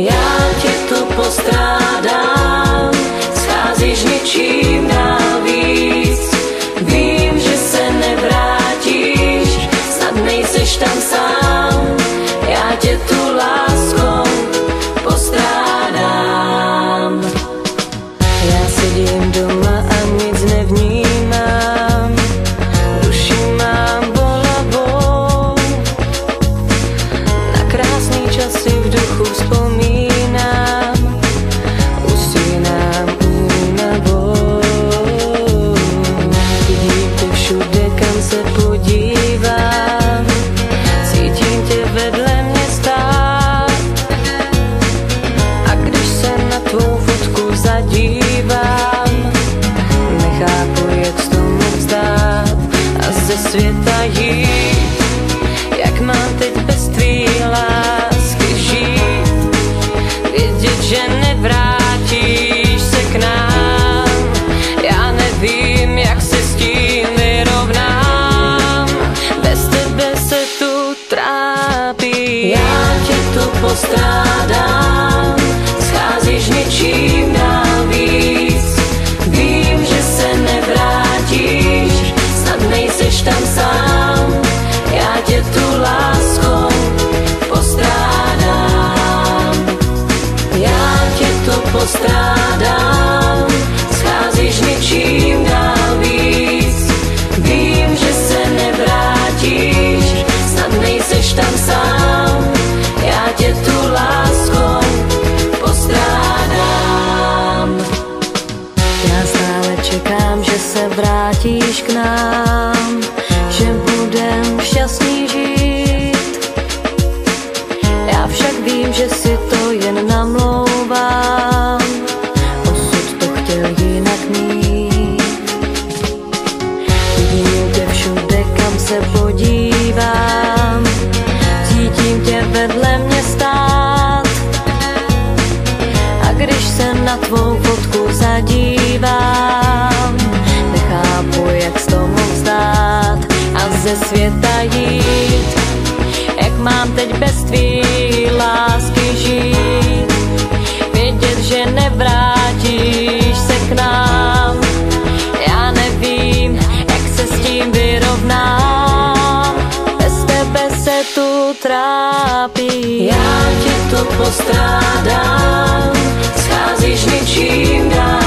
Já tě tu postrádám, scházíš něčím dál víc. Vím, že se nevrátíš, snad nejseš tam sám. Já tě tu láskou postrádám. Já sedím doma a nic nevnímám, duši mám bolavou. Na krásný časy v duchu vzpomínám, usínám únavou. Vidím tě všude, kam se podívám, cítím tě vedle mě stát. A když se na tvou fotku zadívám, nechápu, jak s tomu vzdát a ze světa jít. Jak mám teď bez tvý lásky žít, vědět, že nevrátíš se k nám. Já nevím, jak se s tím vyrovnám, bez tebe se tu trápím. Já tě tu postrádám, scházíš něčím dál víc. Vím, že se nevrátíš, snad nejseš tam sám. Já tě tu láskou postrádám. Já tě tu postrádám, scházíš něčím dál víc. Vím, že se nevrátíš, snad nejseš tam sám. Já tě tu láskou postrádám. Já stále čekám, že se vrátíš k nám, že budem šťastný žít. Já však vím, že si to jen namlouvám, osud to chtěl jinak mít. Vidím tě všude, kam se podívám, cítím tě vedle mě stát. A když se na tvou fotku zadívám, nechápu, jak s tomu vzdát a ze světa jít. Jak mám teď bez tvý lásky žít, vědět, že nevrátíš se k nám. Já nevím, jak se s tím vyrovnám, bez tebe se tu trápím. Já tě tu postrádám, scházíš něčím dál